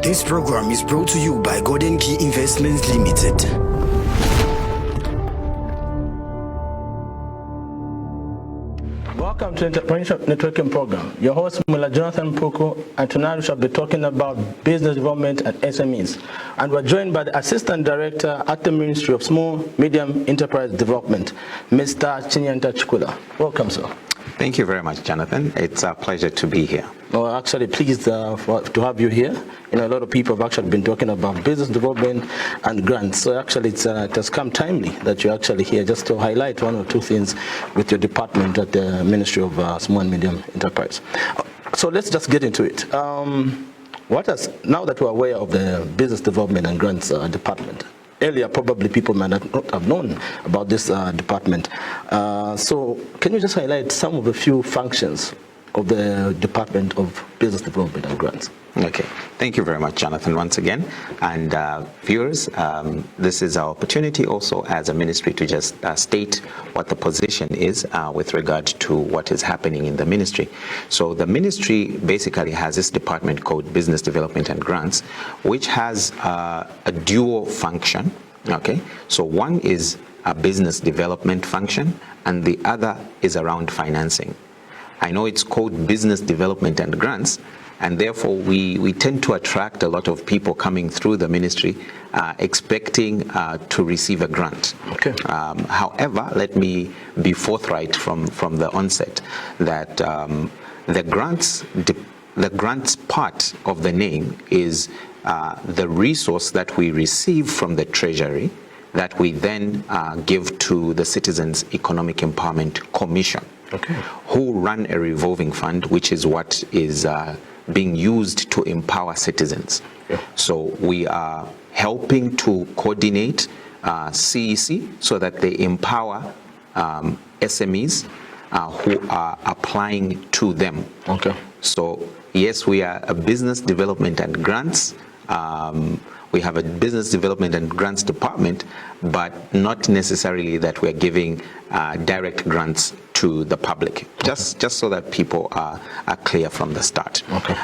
This program is brought to you by Golden Key Investments Limited. Welcome to the Entrepreneurship Networking Program. Your host, Mula Jonathan Poko, and tonight we shall be talking about business development and SMEs. And we're joined by the Assistant Director at the Ministry of Small, Medium Enterprise Development, Mr. Chinyanta Chikula. Welcome, sir. Thank you very much, Jonathan. It's a pleasure to be here. Well, actually pleased to have you here. You know, a lot of people have actually been talking about business development and grants. So actually it has come timely that you're actually here just to highlight one or two things with your department at the Ministry of Small and Medium Enterprise. So let's just get into it. Now that we're aware of the business development and grants department, earlier, probably people might not have known about this department. So can you just highlight some of the few functions of the Department of Business Development and Grants? Okay. Thank you very much, Jonathan, once again. And viewers, this is our opportunity also as a ministry to just state what the position is with regard to what is happening in the ministry. So the ministry basically has this department called Business Development and Grants, which has a dual function. Okay. So one is a business development function, and the other is around financing. I know it's called Business Development and Grants, and therefore we tend to attract a lot of people coming through the ministry expecting to receive a grant. Okay. However, let me be forthright from the onset that the grants part of the name is the resource that we receive from the Treasury that we then give to the Citizens Economic Empowerment Commission, okay, who run a revolving fund, which is what is being used to empower citizens. Yeah. So we are helping to coordinate CEC so that they empower SMEs who are applying to them. Okay. So yes, we are a business development and grants. We have a business development and grants department, but not necessarily that we're giving direct grants to the public, just so that people are clear from the start. Okay.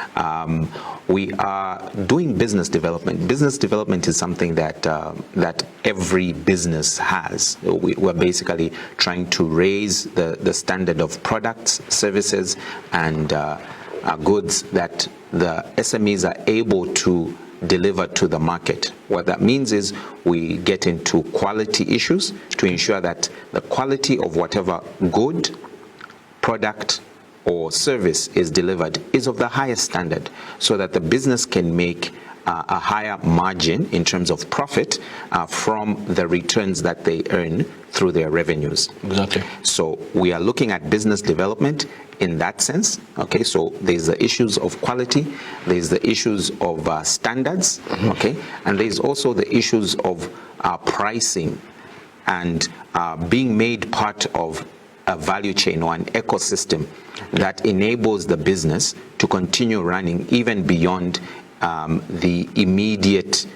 We are doing business development. Business development is something that that every business has. We're basically trying to raise the standard of products, services, and goods that the SMEs are able to deliver to the market. What that means is we get into quality issues to ensure that the quality of whatever good, product, or service is delivered is of the highest standard so that the business can make a higher margin in terms of profit from the returns that they earn through their revenues. Exactly. So we are looking at business development in that sense. Okay, so there's the issues of quality, there's the issues of standards, okay, and there's also the issues of pricing and being made part of a value chain or an ecosystem that enables the business to continue running even beyond the immediate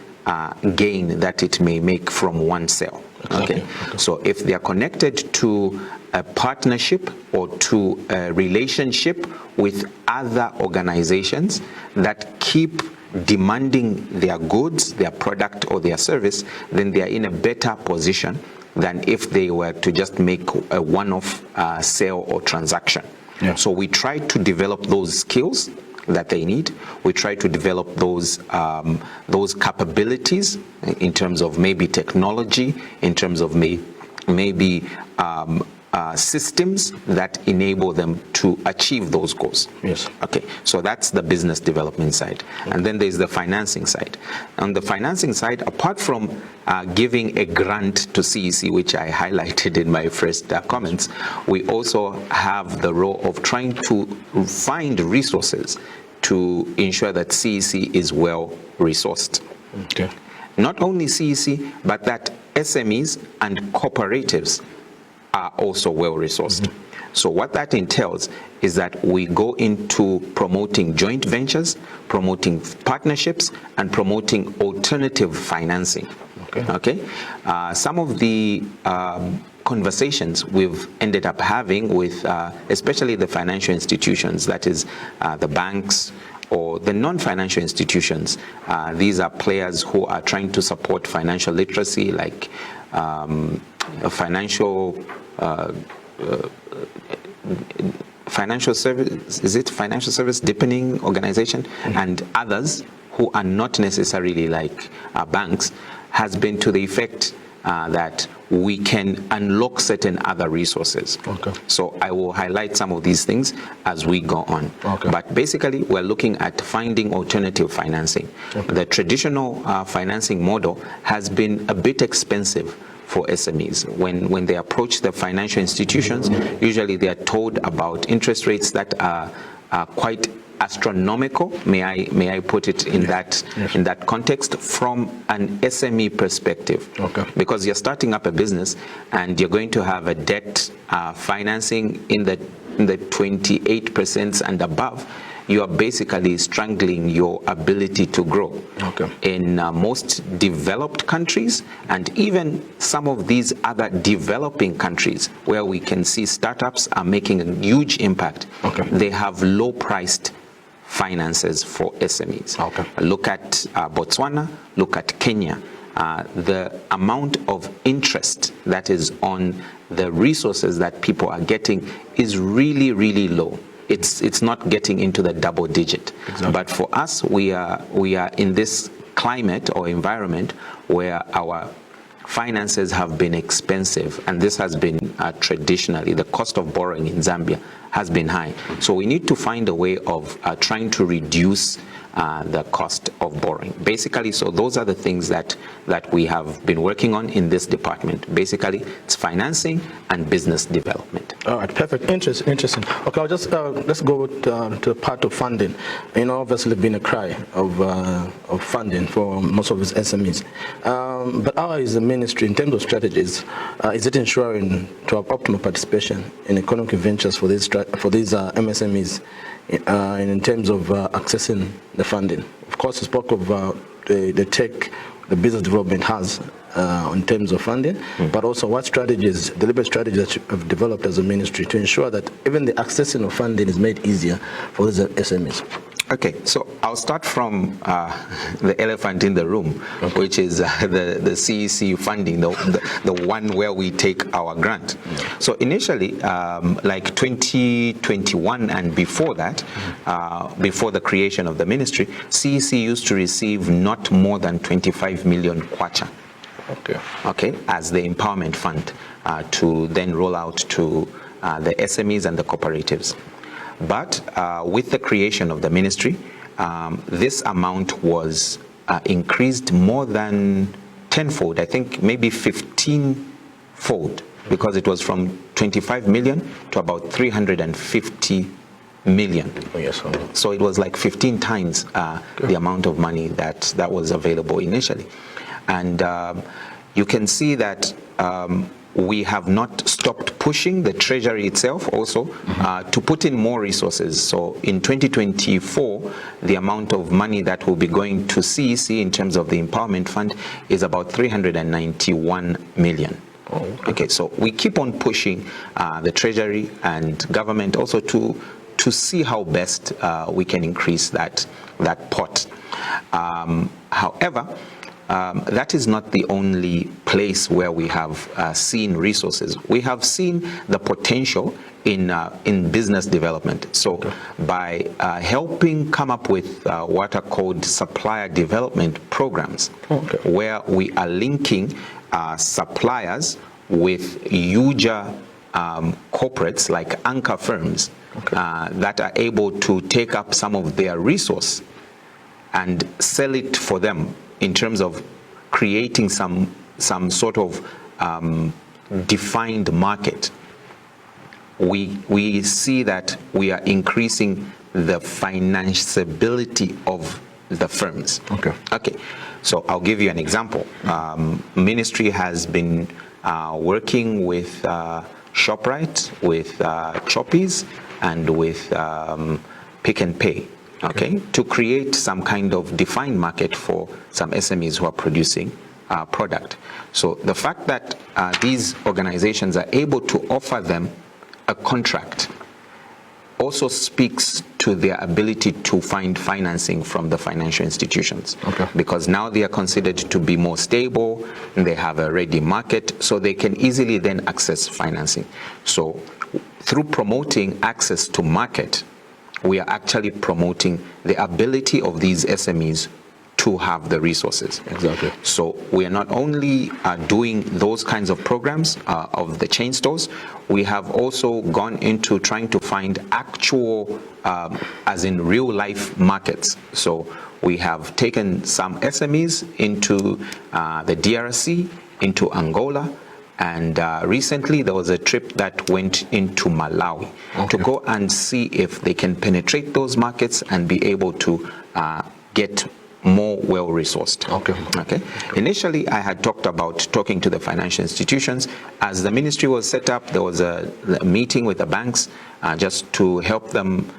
gain that it may make from one sale. Okay. So if they are connected to a partnership or to a relationship with other organizations that keep demanding their goods, their product, or their service, then they are in a better position than if they were to just make a one-off sale or transaction. Yeah. So we try to develop those skills that they need. We try to develop those capabilities in terms of maybe technology, in terms of maybe systems that enable them to achieve those goals. Yes. Okay. So that's the business development side. Okay. And then there's the financing side. On the financing side, apart from giving a grant to CEC, which I highlighted in my first comments, we also have the role of trying to find resources to ensure that CEC is well resourced. Okay. Not only CEC, but that SMEs and cooperatives are also well resourced. Mm-hmm. So what that entails is that we go into promoting joint ventures, promoting partnerships, and promoting alternative financing. Okay. Okay? Some of the conversations we've ended up having with especially the financial institutions, that is the banks or the non-financial institutions. These are players who are trying to support financial literacy, like financial service deepening organization, and others who are not necessarily like banks, has been to the effect that we can unlock certain other resources. Okay. So I will highlight some of these things as we go on. Okay. But basically, we're looking at finding alternative financing. Okay. The traditional financing model has been a bit expensive for SMEs. When they approach the financial institutions, usually they are told about interest rates that are quite astronomical, may I put it in that context, from an SME perspective. Okay. Because you're starting up a business and you're going to have a debt financing in the 28% and above, you are basically strangling your ability to grow. Okay. In most developed countries, and even some of these other developing countries where we can see startups are making a huge impact, okay, they have low-priced finances for SMEs. Okay. Look at Botswana, look at Kenya. The amount of interest that is on the resources that people are getting is really, really low. It's not getting into the double digit. Exactly. But for us, we are in this climate or environment where our finances have been expensive, and this has been traditionally, the cost of borrowing in Zambia has been high. So we need to find a way of trying to reduce the cost of borrowing. Basically, so those are the things that we have been working on in this department. Basically, it's financing and business development. All right, perfect. Interesting. Okay, I'll just let's go to the part of funding. You know, obviously, been a cry of funding for most of its SMEs. But how is the ministry in terms of strategies? Is it ensuring to have optimal participation in economic ventures for these MSMEs? In terms of accessing the funding? Of course, you spoke of the tech the business development has in terms of funding, but also what strategies, deliberate strategies that you have developed as a ministry to ensure that even the accessing of funding is made easier for these SMEs. Okay, so I'll start from the elephant in the room, okay, which is the CEC funding, the one where we take our grant. Yeah. So initially, like 2021 and before that, before the creation of the ministry, CEC used to receive not more than 25 million kwacha. Okay, as the empowerment fund to then roll out to the SMEs and the cooperatives. But with the creation of the ministry, this amount was increased more than tenfold, I think maybe 15-fold, because it was from 25 million to about 350 million. Oh, yes. So it was like 15 times the amount of money that was available initially. And you can see that we have not stopped pushing the Treasury itself also to put in more resources. So in 2024, the amount of money that will be going to CEC in terms of the Empowerment Fund is about 391 million. Oh, okay, so we keep on pushing the Treasury and government also to see how best we can increase that pot. However, that is not the only place where we have seen resources. We have seen the potential in business development. So by helping come up with what are called supplier development programs, where we are linking suppliers with huger corporates like anchor firms that are able to take up some of their resource and sell it for them, in terms of creating some sort of defined market. We see that we are increasing the financeability of the firms. Okay. So I'll give you an example. Ministry has been working with ShopRite, with Choppies, and with Pick n Pay. Okay, to create some kind of defined market for some SMEs who are producing product. So the fact that these organizations are able to offer them a contract also speaks to their ability to find financing from the financial institutions. Okay. Because now they are considered to be more stable, and they have a ready market, so they can easily then access financing. So through promoting access to market, we are actually promoting the ability of these SMEs to have the resources. Exactly. So we are not only doing those kinds of programs of the chain stores, we have also gone into trying to find actual, as in real life markets. So we have taken some SMEs into the DRC, into Angola, and recently there was a trip that went into Malawi to go and see if they can penetrate those markets and be able to get more well-resourced. Okay. Initially, I had talked about talking to the financial institutions. As the ministry was set up, there was a meeting with the banks just to help them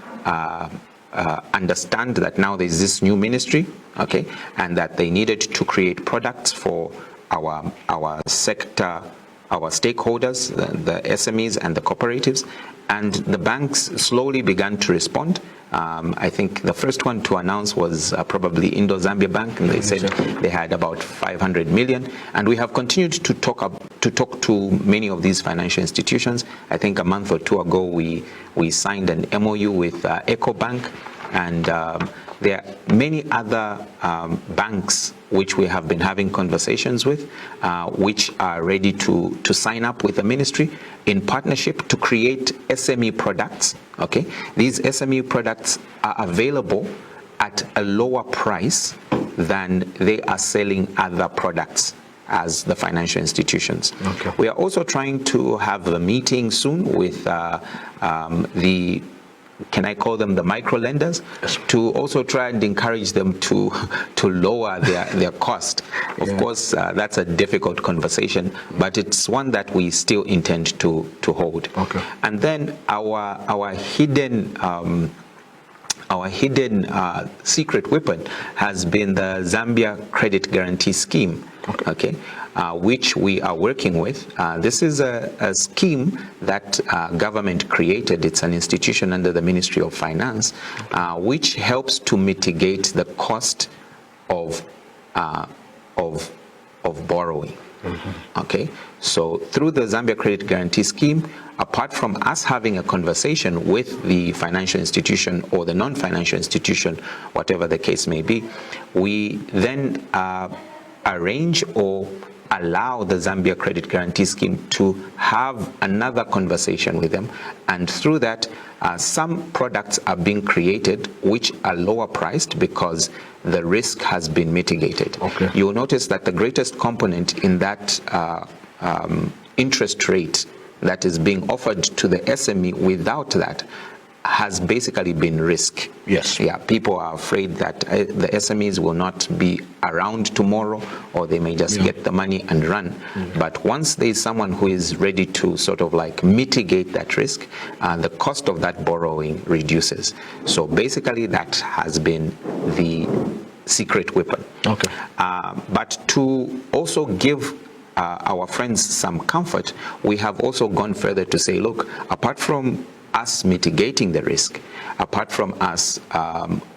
understand that now there's this new ministry, okay, and that they needed to create products for our sector, our stakeholders, the SMEs and the cooperatives, and the banks slowly began to respond. I think the first one to announce was probably Indo-Zambia Bank, and they said they had about 500 million. And we have continued to talk to many of these financial institutions. I think a month or two ago, we signed an MOU with EcoBank, and there are many other banks which we have been having conversations with, which are ready to sign up with the ministry in partnership to create SME products. Okay, these SME products are available at a lower price than they are selling other products as the financial institutions. Okay. We are also trying to have a meeting soon with can I call them the micro lenders, to also try and encourage them to lower their cost. Of course, that's a difficult conversation, but it's one that we still intend to hold. Okay. And then our hidden secret weapon has been the Zambia Credit Guarantee Scheme, okay, which we are working with. This is a scheme that government created. It's an institution under the Ministry of Finance, which helps to mitigate the cost of borrowing. Okay, so through the Zambia Credit Guarantee Scheme, apart from us having a conversation with the financial institution or the non-financial institution, whatever the case may be, we then arrange or allow the Zambia Credit Guarantee Scheme to have another conversation with them, and through that some products are being created which are lower priced because the risk has been mitigated. Okay. You will notice that the greatest component in that interest rate that is being offered to the SME without that has basically been risk. Yes. Yeah, people are afraid that the SMEs will not be around tomorrow, or they may just get the money and run. But once there is someone who is ready to sort of like mitigate that risk, the cost of that borrowing reduces. So basically that has been the secret weapon. Okay. But to also give our friends some comfort, we have also gone further to say, look, apart from us mitigating the risk, apart from us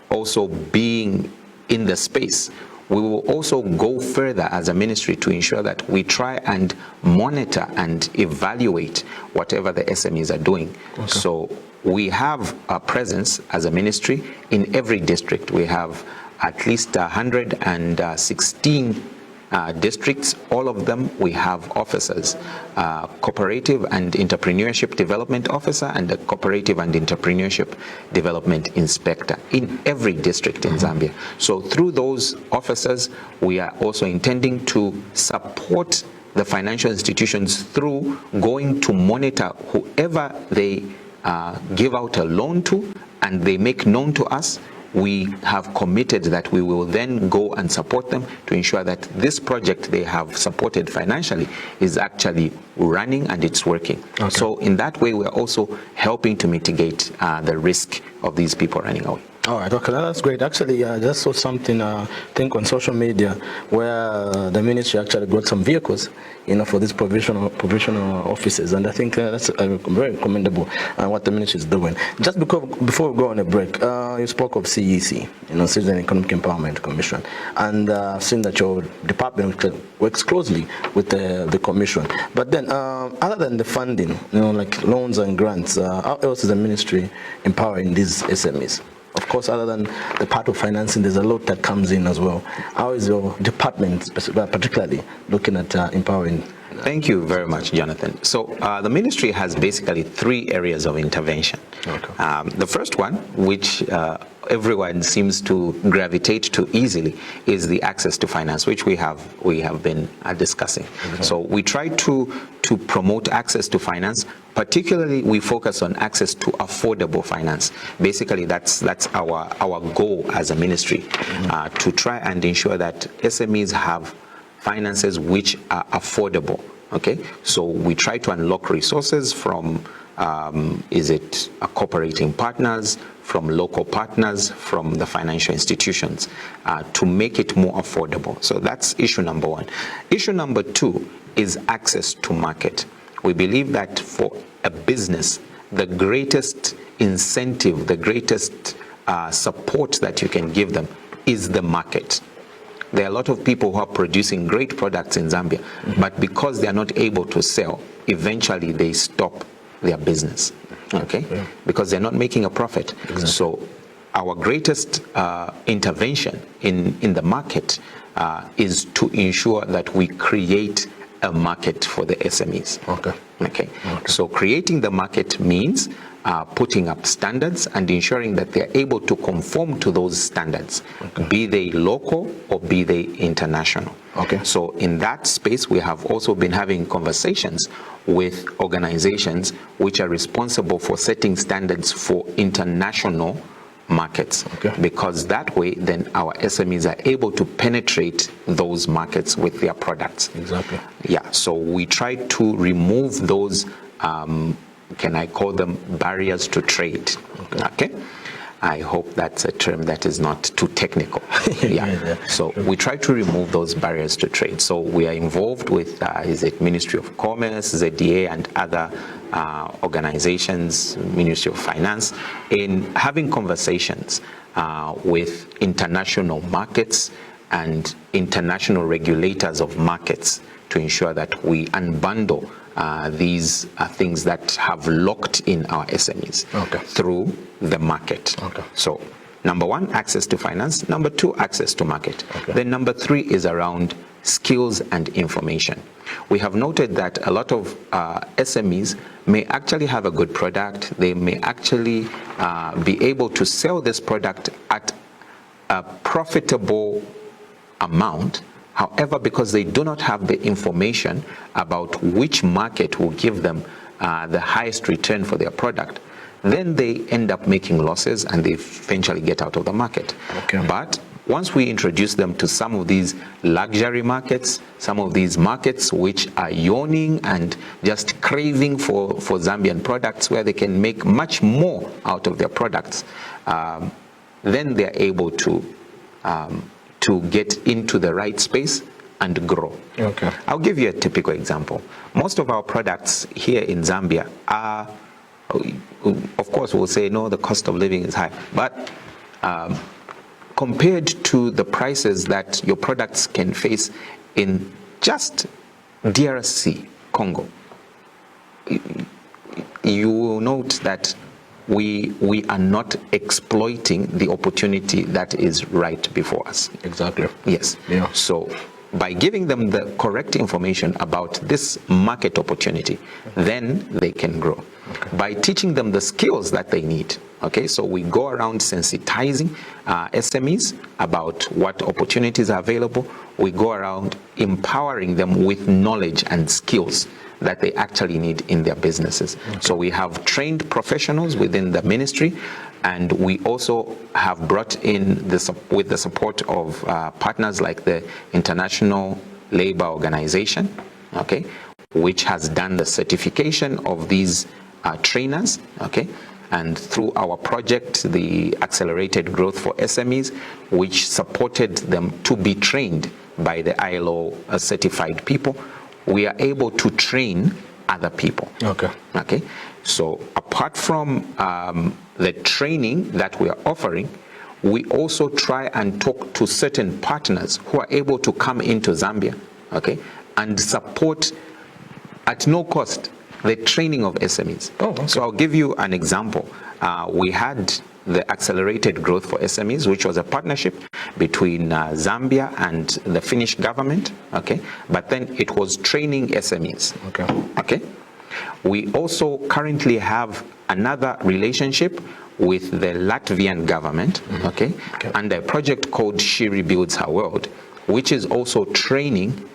also being in the space, we will also go further as a ministry to ensure that we try and monitor and evaluate whatever the SMEs are doing. Okay. So we have a presence as a ministry in every district. We have at least 116 districts. All of them we have officers, cooperative and entrepreneurship development officer and a cooperative and entrepreneurship development inspector in every district in Zambia. So through those officers, we are also intending to support the financial institutions through going to monitor whoever they give out a loan to and they make known to us. We have committed that we will then go and support them to ensure that this project they have supported financially is actually running and it's working. Okay. So in that way, we're also helping to mitigate the risk of these people running away. All right, okay, that's great. Actually, I just saw something, I think on social media, where the ministry actually got some vehicles, for these provisional offices, and I think that's very commendable what the ministry is doing. Just before we go on a break, you spoke of CEC, Citizen Economic Empowerment Commission, and I've seen that your department works closely with the commission. But then, other than the funding, like loans and grants, how else is the ministry empowering these SMEs? Of course, other than the part of financing, there's a lot that comes in as well. How is your department particularly looking at empowering? Thank you very much, Jonathan. So the ministry has basically 3 areas of intervention. Okay. The first one, which everyone seems to gravitate to easily, is the access to finance, which we have been discussing. Okay. So we try to promote access to finance. Particularly, we focus on access to affordable finance. Basically, that's our goal as a ministry, to try and ensure that SMEs have finances which are affordable. Okay, so we try to unlock resources from cooperating partners, from local partners, from the financial institutions, to make it more affordable. So that's issue number 1. Issue number 2 is access to market. We believe that for a business, the greatest incentive, the greatest support that you can give them is the market. There are a lot of people who are producing great products in Zambia, but because they are not able to sell, eventually they stop their business, okay? Yeah. Because they're not making a profit. Exactly. So our greatest intervention in the market is to ensure that we create a market for the SMEs. Okay. Okay. So creating the market means putting up standards and ensuring that they're able to conform to those standards, be they local or be they international. Okay. So in that space, we have also been having conversations with organizations which are responsible for setting standards for international markets, because that way then our SMEs are able to penetrate those markets with their products. Exactly. Yeah, so we try to remove those can I call them barriers to trade? Okay. I hope that's a term that is not too technical. Yeah. So we try to remove those barriers to trade. So we are involved with Ministry of Commerce, ZDA, and other organizations, Ministry of Finance, in having conversations with international markets and international regulators of markets to ensure that we unbundle these things that have locked in our SMEs through the market. Okay. So number 1, access to finance. Number 2, access to market. Okay. Then number 3 is around skills and information. We have noted that a lot of SMEs may actually have a good product. They may actually be able to sell this product at a profitable amount. However, because they do not have the information about which market will give them the highest return for their product, then they end up making losses and they eventually get out of the market. Okay. But once we introduce them to some of these luxury markets, some of these markets which are yawning and just craving for Zambian products, where they can make much more out of their products, then they're able to get into the right space and grow. Okay. I'll give you a typical example. Most of our products here in Zambia are, of course, we'll say, no, the cost of living is high, but compared to the prices that your products can face in just DRC, Congo, you will note that we are not exploiting the opportunity that is right before us. Exactly. Yes. Yeah. So by giving them the correct information about this market opportunity, then they can grow. Okay. By teaching them the skills that they need. Okay, so we go around sensitizing SMEs about what opportunities are available. We go around empowering them with knowledge and skills that they actually need in their businesses. Okay. So we have trained professionals within the ministry, and we also have brought in, with the support of partners like the International Labour Organization, okay, which has done the certification of these trainers, okay, And through our project, the Accelerated Growth for SMEs, which supported them to be trained by the ILO certified people, we are able to train other people. Okay. So apart from the training that we are offering, we also try and talk to certain partners who are able to come into Zambia, okay, and support at no cost the training of SMEs. So I'll give you an example. We had the Accelerated Growth for SMEs, which was a partnership between Zambia and the Finnish government, okay, but then it was training SMEs. Okay. We also currently have another relationship with the Latvian government, okay, and a project called She Rebuilds Her World, which is also training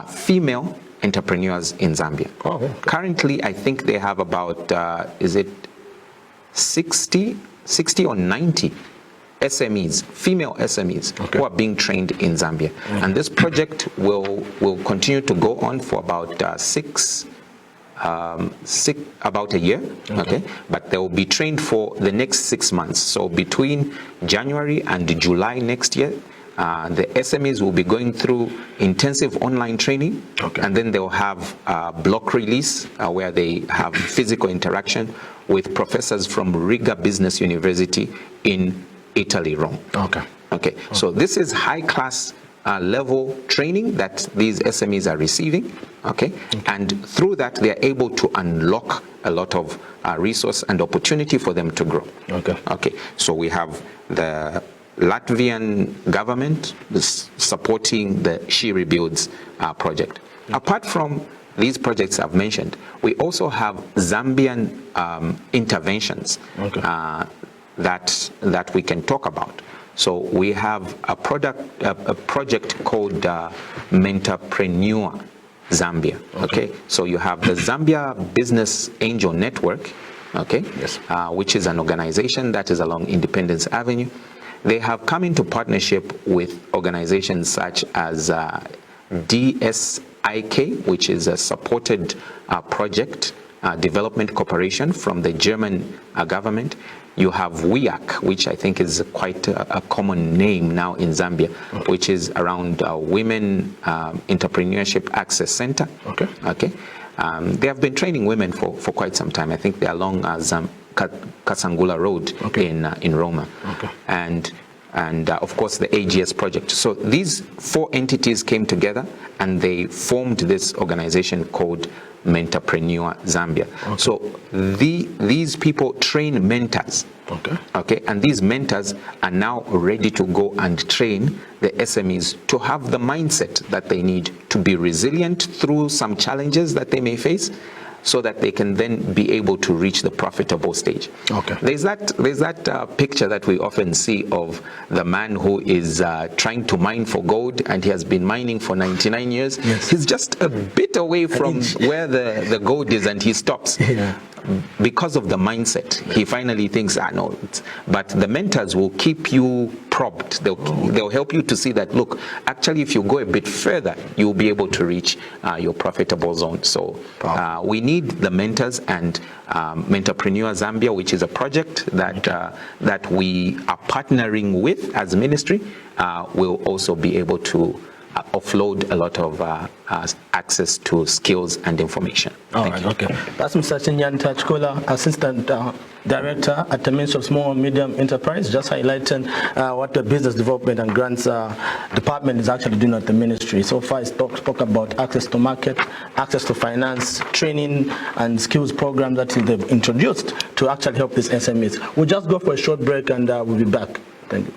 female entrepreneurs in Zambia. Currently, I think they have about, is it 60 or 90 SMEs, female SMEs, who are being trained in Zambia. And this project will continue to go on for about about a year, okay, but they will be trained for the next 6 months. So between January and July next year, the SMEs will be going through intensive online training, and then they'll have block release where they have physical interaction with professors from Riga Business University in Italy, Rome. Okay. So this is high-class level training that these SMEs are receiving, okay? And through that, they are able to unlock a lot of resource and opportunity for them to grow. Okay. So we have the Latvian government supporting the She Rebuilds project. Apart from these projects I've mentioned, we also have Zambian interventions that we can talk about. So we have a project called Mentorpreneur Zambia. Okay. So you have the Zambia Business Angel Network, okay, which is an organization that is along Independence Avenue. They have come into partnership with organizations such as DSIK, which is a supported project development cooperation from the German government. You have WIAC, which I think is quite a common name now in Zambia, which is around Women Entrepreneurship Access Center. Okay. They have been training women for quite some time. I think they're along Kasangula Road in Roma. And of course the AGS project. So these 4 entities came together and they formed this organization called Mentorpreneur Zambia. So these people train mentors. Okay, and these mentors are now ready to go and train the SMEs to have the mindset that they need to be resilient through some challenges that they may face, so that they can then be able to reach the profitable stage. There's that picture that we often see of the man who is trying to mine for gold, and he has been mining for 99 years. He's just a bit away from where the gold is, and he stops. Because of the mindset, he finally thinks, no. But the mentors will keep you probed. They'll help you to see that, look, actually, if you go a bit further, you'll be able to reach your profitable zone. So we need the mentors, and Mentorpreneur Zambia, which is a project that we are partnering with as ministry, will also be able to offload a lot of access to skills and information. Okay. That's Mr. Chinyanta Chikola, Assistant Director at the Ministry of Small and Medium Enterprise, just highlighting what the Business Development and Grants Department is actually doing at the ministry. So far, it's talk about access to market, access to finance, training and skills programs that they've introduced to actually help these SMEs. We'll just go for a short break and we'll be back. Thank you.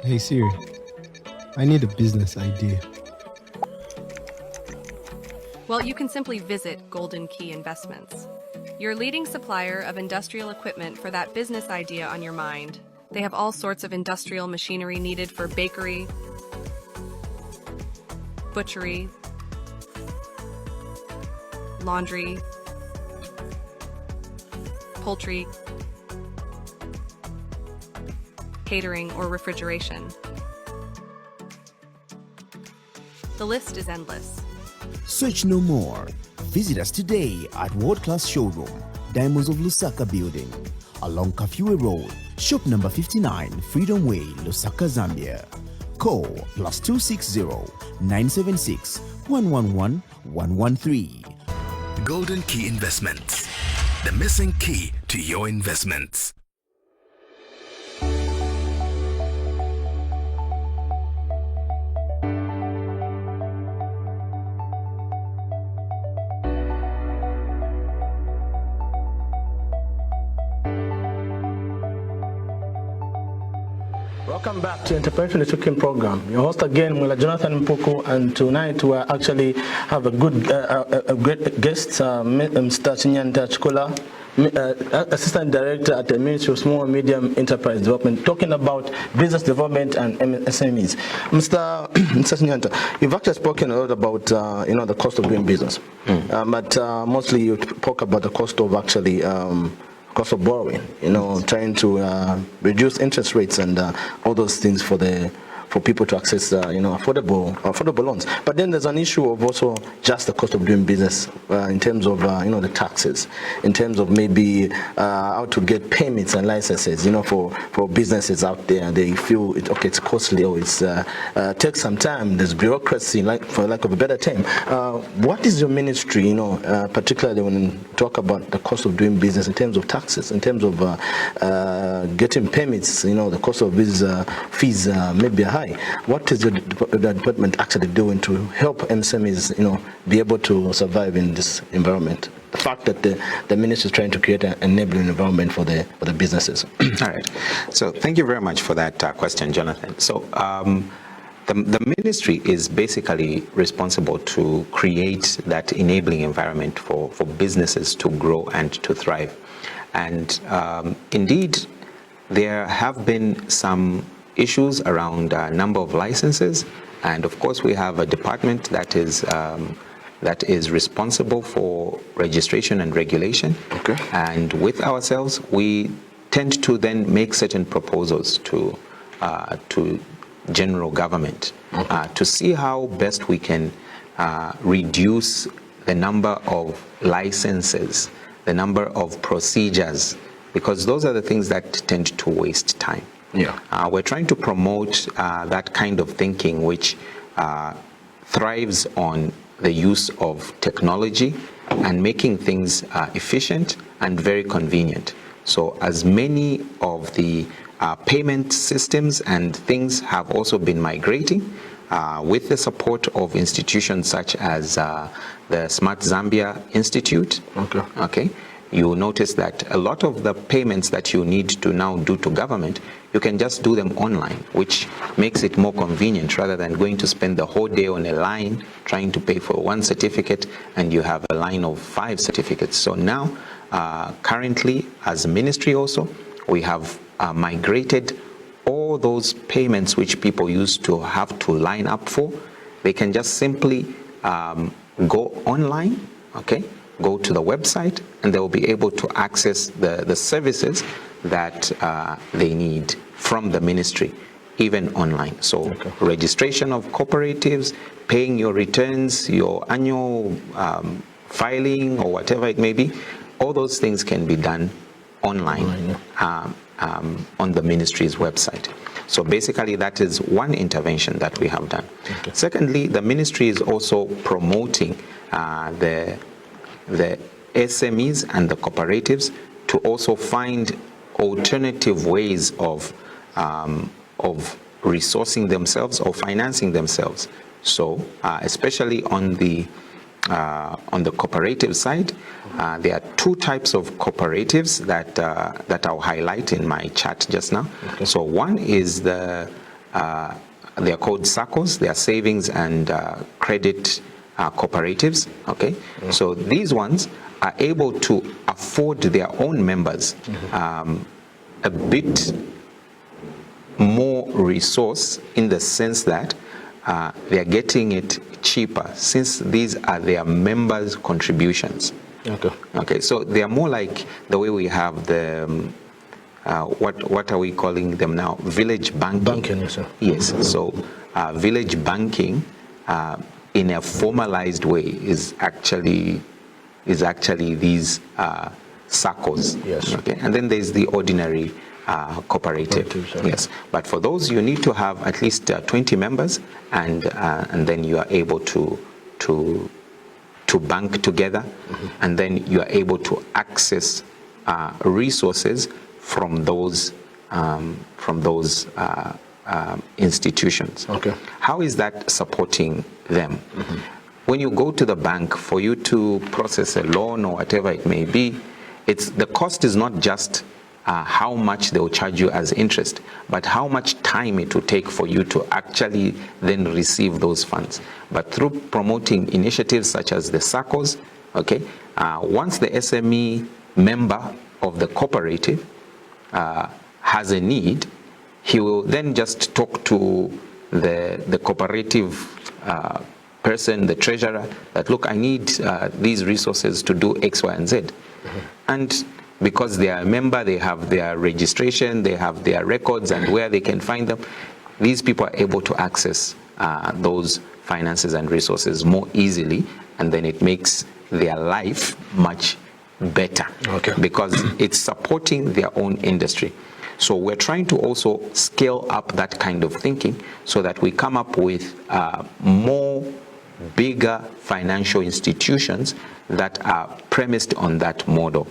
Hey Siri, I need a business idea. Well, you can simply visit Golden Key Investments, your leading supplier of industrial equipment for that business idea on your mind. They have all sorts of industrial machinery needed for bakery, butchery, laundry, poultry, catering, or refrigeration. The list is endless. Search no more. Visit us today at World Class Showroom, Diamonds of Lusaka Building, along Kafue Road, shop number 59, Freedom Way, Lusaka, Zambia. Call +260 976 111 113. Golden Key Investments, the missing key to your investments. Welcome back to Entrepreneurship Networking Program. Your host again, Mwela Jonathan Mpuku, and tonight we actually have a great guest, Mr. Chinyanta Chikola, Assistant Director at the Ministry of Small and Medium Enterprise Development, talking about business development and SMEs. Mr. Chinyanta, you've actually spoken a lot about the cost of doing business, but mostly you talk about the cost of actually cost of borrowing, trying to reduce interest rates and all those things for people to access, affordable loans. But then there's an issue of also just the cost of doing business in terms of, the taxes, in terms of maybe how to get permits and licenses, for businesses out there. They feel it's costly or it's takes some time. There's bureaucracy, for lack of a better term. What is your ministry, particularly when you talk about the cost of doing business in terms of taxes, in terms of getting permits, the cost of these fees may be high. What is the department actually doing to help MSMEs, be able to survive in this environment? The fact that the ministry is trying to create an enabling environment for the businesses. All right. So thank you very much for that question, Jonathan. So the ministry is basically responsible to create that enabling environment for businesses to grow and to thrive. And indeed, there have been some issues around number of licenses, and of course we have a department that is responsible for registration and regulation. Okay. And with ourselves, we tend to then make certain proposals to general government to see how best we can reduce the number of licenses, the number of procedures, because those are the things that tend to waste time. Yeah. We're trying to promote that kind of thinking which thrives on the use of technology and making things efficient and very convenient. So as many of the payment systems and things have also been migrating with the support of institutions such as the Smart Zambia Institute. Okay. You will notice that a lot of the payments that you need to now do to government, you can just do them online, which makes it more convenient rather than going to spend the whole day on a line trying to pay for one certificate and you have a line of 5 certificates. So now, currently, as a ministry also, we have migrated all those payments which people used to have to line up for. They can just simply go online, okay? Go to the website and they will be able to access the services that they need from the ministry, even online. So registration of cooperatives, paying your returns, your annual filing or whatever it may be, all those things can be done online on the ministry's website. So basically that is one intervention that we have done. Secondly, the ministry is also promoting the SMEs and the cooperatives to also find alternative ways of resourcing themselves or financing themselves. So especially on the cooperative side, there are 2 types of cooperatives that I'll highlight in my chat just now. So one is the they are called SACCOs, they are savings and credit cooperatives, okay? So these ones are able to afford their own members a bit more resource, in the sense that they are getting it cheaper, since these are their members' contributions. Okay, so they are more like the way we have the what are we calling them now? Village banking. Banking, yes, sir. Yes. So village banking in a formalized way is actually these SACCOs. Yes. Okay. And then there's the ordinary cooperative. Yes. But for those, you need to have at least 20 members, and then you are able to bank together, and then you are able to access resources from those institutions. Okay. How is that supporting them? When you go to the bank for you to process a loan or whatever it may be, the cost is not just how much they will charge you as interest, but how much time it will take for you to actually then receive those funds. But through promoting initiatives such as the SACCOs, okay, once the SME member of the cooperative has a need, he will then just talk to the cooperative person, the treasurer, that look, I need these resources to do X, Y, and Z. And because they are a member, they have their registration, they have their records and where they can find them, these people are able to access those finances and resources more easily, and then it makes their life much better. Okay. Because it's supporting their own industry. So we're trying to also scale up that kind of thinking so that we come up with more bigger financial institutions that are premised on that model.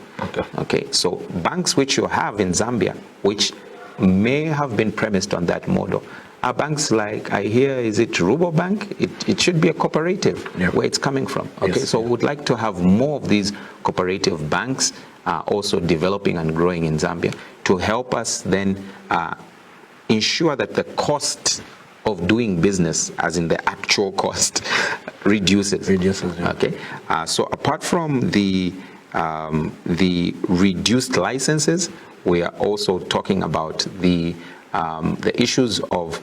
Okay. So banks which you have in Zambia, which may have been premised on that model, are banks like, I hear, is it Rubobank? It should be a cooperative where it's coming from. Okay. Yes. So we would like to have more of these cooperative banks also developing and growing in Zambia to help us then ensure that the cost of doing business, as in the actual cost, reduces. Yeah. Okay. So apart from the reduced licenses, we are also talking about the issues of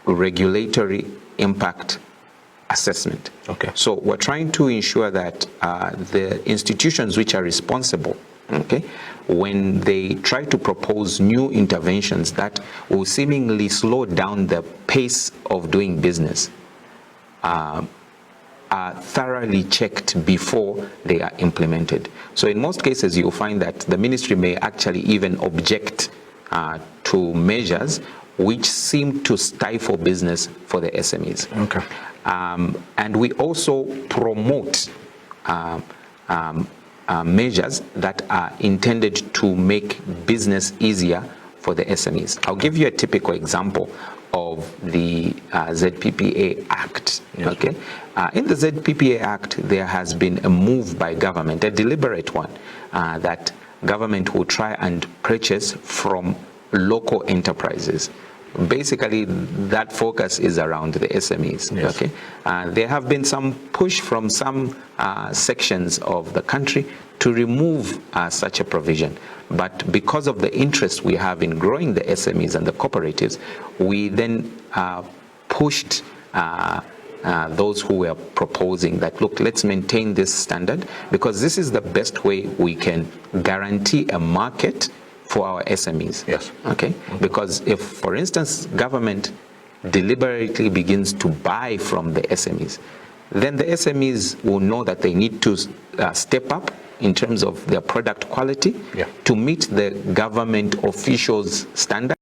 regulatory impact assessment. Okay. So we're trying to ensure that the institutions which are responsible, okay, when they try to propose new interventions that will seemingly slow down the pace of doing business, are thoroughly checked before they are implemented. So in most cases, you'll find that the ministry may actually even object to measures which seem to stifle business for the SMEs. Okay. And we also promote measures that are intended to make business easier for the SMEs. I'll give you a typical example of the ZPPA Act. Yes. Okay. In the ZPPA Act, there has been a move by government, a deliberate one, that government will try and purchase from local enterprises. Basically, that focus is around the SMEs. Yes. Okay, there have been some push from some sections of the country to remove such a provision, but because of the interest we have in growing the SMEs and the cooperatives, we then pushed those who were proposing that, look, let's maintain this standard, because this is the best way we can guarantee a market for our SMEs. Yes. Okay? Because if, for instance, government deliberately begins to buy from the SMEs, then the SMEs will know that they need to step up in terms of their product quality to meet the government officials' standards.